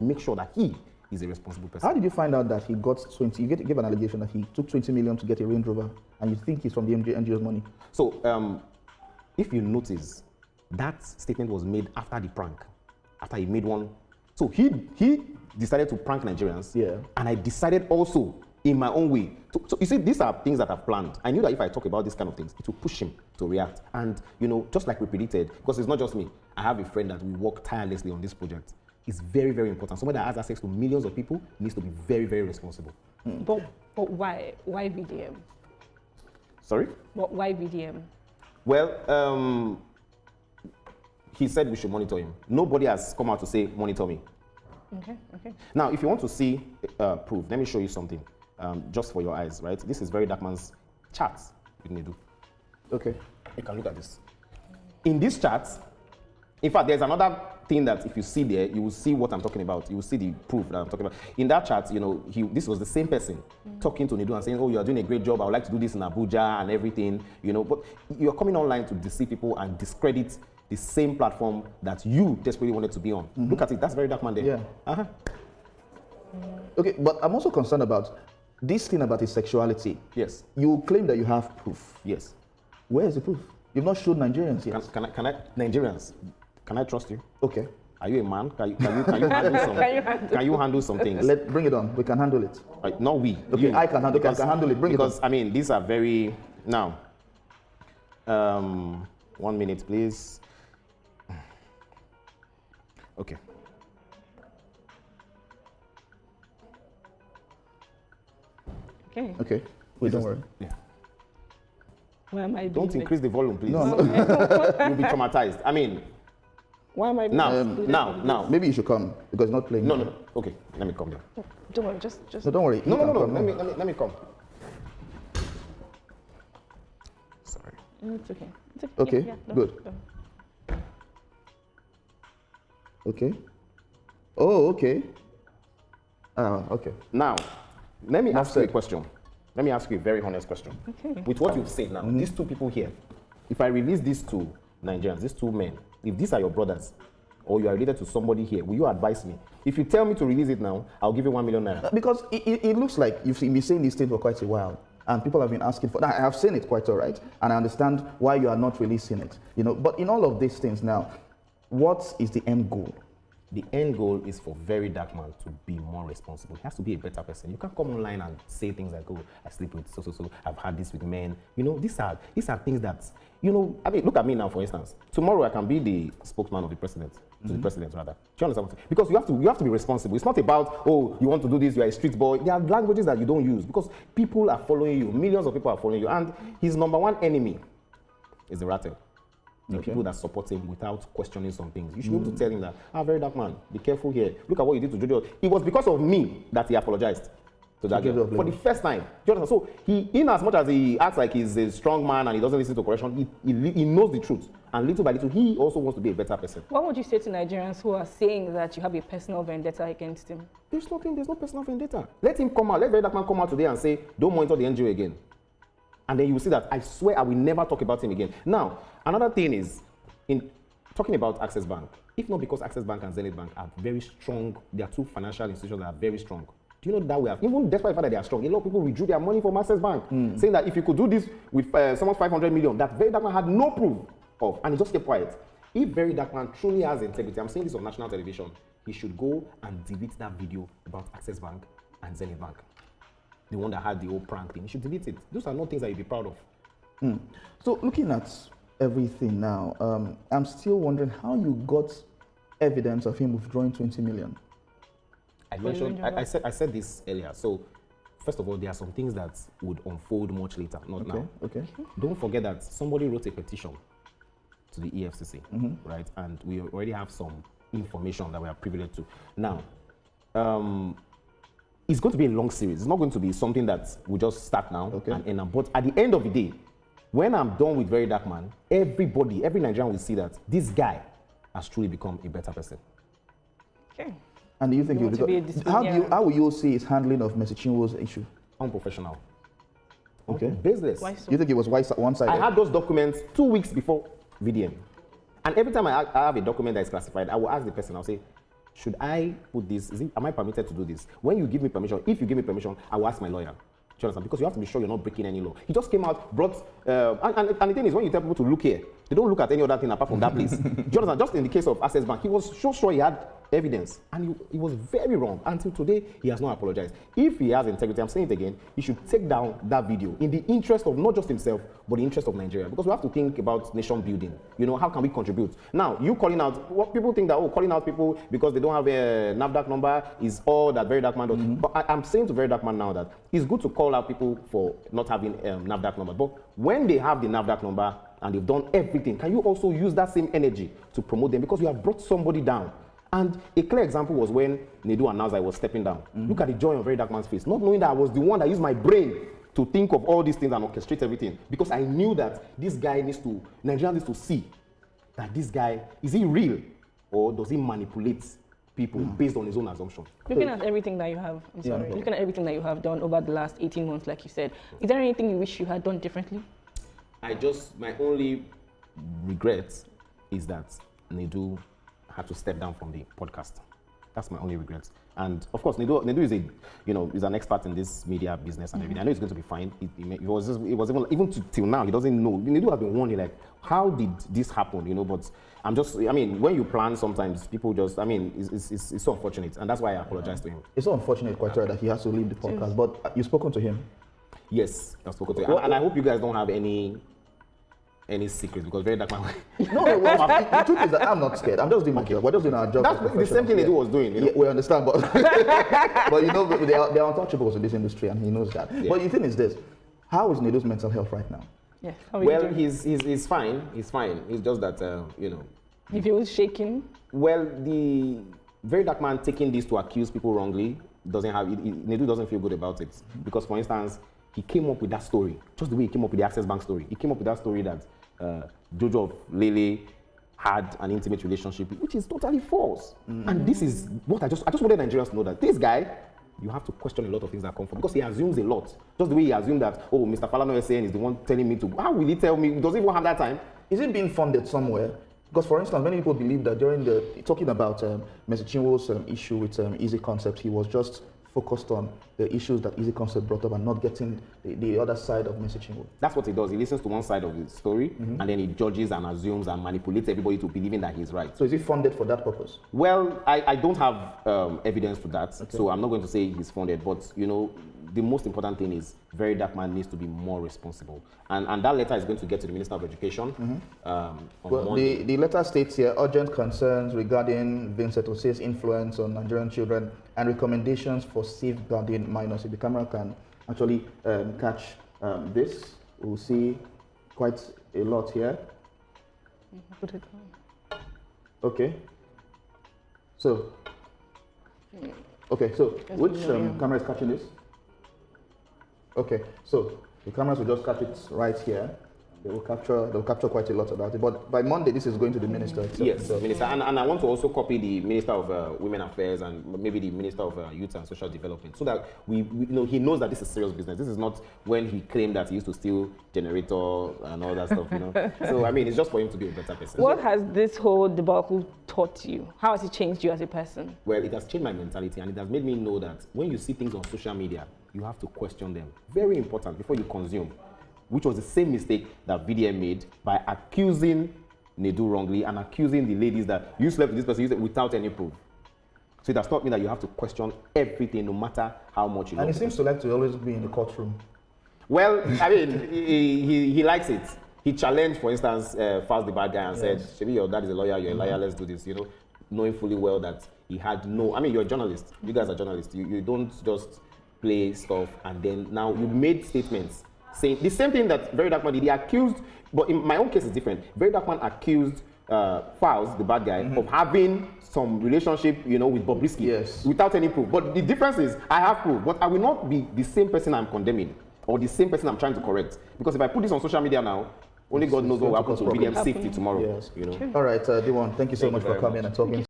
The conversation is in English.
make sure that he is a responsible person. How did you find out that he got 20? You gave an allegation that he took 20 million to get a Range Rover, and you think he's from the NGO's money? So, if you notice, that statement was made after the prank, after he made one. So he decided to prank Nigerians, and I decided also in my own way. So you see, these are things that I've planned. I knew that if I talk about these kind of things, it will push him to react. And you know, just like we predicted, because it's not just me. I have a friend that we work tirelessly on this project. It's very, very important. Somebody that has access to millions of people needs to be very, very responsible. But why VDM? Sorry? But why VDM? Well, he said we should monitor him. Nobody has come out to say, monitor me. Okay. Now, if you want to see proof, let me show you something, just for your eyes, right? This is Verydarkman's charts. Okay. You can look at this. In this chart, in fact, there's another thing that if you see there, you will see what I'm talking about. You will see the proof that I'm talking about. In that chart, you know, this was the same person talking to Nidu and saying, oh, you are doing a great job. I would like to do this in Abuja and everything, you know. But you're coming online to deceive people and discredit the same platform that you desperately wanted to be on. Look at it. That's Verydarkman there. Yeah. Okay, but I'm also concerned about this thing about his sexuality. Yes. You claim that you have proof. Yes. Where is the proof? You've not showed Nigerians yet. Nigerians, can I trust you? Okay. Are you a man? Can you handle some? Can you handle some things? Bring it on. We can handle it. Not we. Okay, you. I can handle. Because, I can handle it. Bring it on. Because I mean, these are very now. 1 minute, please. Okay. Okay. Wait, don't worry. Yeah. Why am I Don't increase the volume, please. No. You'll be traumatized. I mean. Why am I now? Maybe you should come because it's not playing. No. Okay, let me come there. Don't worry, just. No, don't worry. No. Let me come. Sorry. It's okay. Okay. Yeah, Good. Okay. Oh, okay. Okay. Now, let me ask you a question. Let me ask you a very honest question. Okay. With what you've said now, these two people here, if I release these two Nigerians, these two men, if these are your brothers, or you are related to somebody here, will you advise me? If you tell me to release it now, I'll give you 1 million naira. Because it looks like you've been saying these things for quite a while, and people have been asking for that. I have seen it quite all right, and I understand why you are not releasing it. You know, but in all of these things now, what is the end goal? The end goal is for Verydarkman to be more responsible. He has to be a better person. You can't come online and say things like, oh, I sleep with so, I've had this with men. You know, these are things that, you know, I mean, look at me now, for instance. Tomorrow I can be the spokesman of the president, to the president rather. Do you understand what I'm saying? Because you have to be responsible. It's not about, oh, you want to do this, you are a street boy. There are languages that you don't use because people are following you. Millions of people are following you. And his number one enemy is the rattle. The people that support him without questioning some things. You should be able to tell him that, Verydarkman, be careful here. Look at what you did to Jojo. It was because of me that he apologized to that girl for the first time. Do you understand? So in as much as he acts like he's a strong man and he doesn't listen to correction, he knows the truth. And little by little, he also wants to be a better person. What would you say to Nigerians who are saying that you have a personal vendetta against him? There's no personal vendetta. Let him come out. Let Verydarkman come out today and say, don't monitor the NGO again. And then you will see that I swear I will never talk about him again. Now, another thing is, in talking about Access Bank, if not because Access Bank and Zenith Bank are very strong, they are two financial institutions that are very strong. Do you know that we have, even despite the fact that they are strong, a lot of people withdrew their money from Access Bank, saying that if you could do this with someone's 500 million, that Verydarkman had no proof of, and he just kept quiet. If Verydarkman truly has integrity, I'm saying this on national television, he should go and delete that video about Access Bank and Zenith Bank. The one that had the old prank thing, you should delete it. Those are not things that you'd be proud of. So looking at everything now, I'm still wondering how you got evidence of him withdrawing 20 million. I said this earlier. So first of all, there are some things that would unfold much later, not now. Okay. Don't forget that somebody wrote a petition to the EFCC, right? And we already have some information that we are privileged to. Now, it's going to be a long series. It's not going to be something that we just start now and end up. But at the end of the day, when I'm done with Verydarkman, every Nigerian will see that this guy has truly become a better person. Okay. And do you think how will you see his handling of Mercy Chinwo's issue? Unprofessional. Okay. Business. Why so? You think it was one-sided? I had those documents 2 weeks before VDM. And every time I have a document that is classified, I will ask the person, I'll say, should I put this? Am I permitted to do this? When you give me permission, if you give me permission, I will ask my lawyer. Do you understand? Because you have to be sure you're not breaking any law. He just came out, brought, and the thing is, when you tell people to look here, they don't look at any other thing apart from that place. Do you understand? Just in the case of Access Bank, he was so sure he had evidence, and he was very wrong. Until today, he has not apologized. If he has integrity, I'm saying it again, he should take down that video in the interest of not just himself, but the interest of Nigeria. Because we have to think about nation building. You know, how can we contribute? Now, you calling out, what people think that, oh, calling out people because they don't have a NAFDAC number is all that Verydarkman does. But I'm saying to Verydarkman now that it's good to call out people for not having NAFDAC number. But when they have the NAFDAC number and they've done everything, can you also use that same energy to promote them? Because you have brought somebody down. And a clear example was when Nedu announced I was stepping down. Look at the joy on Verydarkman's face, not knowing that I was the one that used my brain to think of all these things and orchestrate everything. Because I knew that this guy Nigeria needs to see that this guy, is he real or does he manipulate people based on his own assumption? Looking at everything that you have, looking at everything that you have done over the last 18 months, like you said, is there anything you wish you had done differently? My only regret is that Nedu had to step down from the podcast. That's my only regret. And of course, Nedu is is an expert in this media business and everything. I know it's going to be fine. It was even till now, he doesn't know. Nedu has been warning, like, how did this happen? But when you plan, sometimes people just, it's so unfortunate, and that's why I apologize to him. It's so unfortunate, quite right, that he has to leave the podcast. But you've spoken to him. Yes, I've spoken to him, and I hope you guys don't have any secrets, because Verydarkman. No, the truth is that I'm not scared. I'm just doing my job. We're just doing our job. That's the same thing Nedu was doing. Yeah, we understand, but but they are untouchables in this industry, and he knows that. Yeah. But the thing is this: how is Nedu's mental health right now? Yeah. Well, he's fine. He's fine. It's just that He feels shaking. Well, the Verydarkman taking this to accuse people wrongly Nedu doesn't feel good about it, because, for instance, he came up with that story, just the way he came up with the Access Bank story. He came up with that story that Jojo of Lele had an intimate relationship, which is totally false. And this is what I just wanted Nigerians to know, that this guy, you have to question a lot of things that come from, because he assumes a lot. Just the way he assumed that, oh, Mr. Falano SAN is the one telling me to, how will he tell me? Does he even have that time? Is it being funded somewhere? Because, for instance, many people believe that during talking about Mr. Chinwo's issue with Easy Concept, he was just focused on the issues that Easy Concept brought up and not getting the other side of Mr. Chinwo. That's what he does. He listens to one side of the story, and then he judges and assumes and manipulates everybody to believing that he's right. So is he funded for that purpose? Well, I don't have evidence to that, so I'm not going to say he's funded, but the most important thing is Verydarkman needs to be more responsible. And that letter is going to get to the Minister of Education on Monday. The letter states here, urgent concerns regarding Vincent Ose's influence on Nigerian children and recommendations for safeguarding minors. If the camera can actually catch this, we'll see quite a lot here. Put it on. Okay. So, which camera is catching this? Okay, so the cameras will just catch it right here. They'll capture quite a lot about it. But by Monday, this is going to the minister itself. Yes, so. Minister, and I want to also copy the Minister of Women Affairs and maybe the Minister of Youth and Social Development, so that we he knows that this is serious business. This is not when he claimed that he used to steal generator and all that stuff. So it's just for him to be a better person. What has this whole debacle taught you? How has it changed you as a person? Well, it has changed my mentality, and it has made me know that when you see things on social media, you have to question them. Very important before you consume. Which was the same mistake that VDM made by accusing Nedu wrongly and accusing the ladies that you slept with this person without any proof. So it does not mean that you have to question everything, no matter how much you know. And he seems to like to always be in the courtroom. Well, he likes it. He challenged, for instance, Fast the bad guy and said, "Shebi, your dad is a lawyer, you're a liar, let's do this." Knowing fully well that he had you're a journalist. You guys are journalists. You don't just play stuff and then now you made statements saying the same thing that Verydarkman did. He accused, but in my own case it's different. Verydarkman accused Files, the bad guy, of having some relationship, with Bobrisky, without any proof. But the difference is, I have proof, but I will not be the same person I'm condemning or the same person I'm trying to correct. Because if I put this on social media now, only God knows what will happen to VDM safety tomorrow. Yes. All right, DeeOne, thank you so much for coming and talking.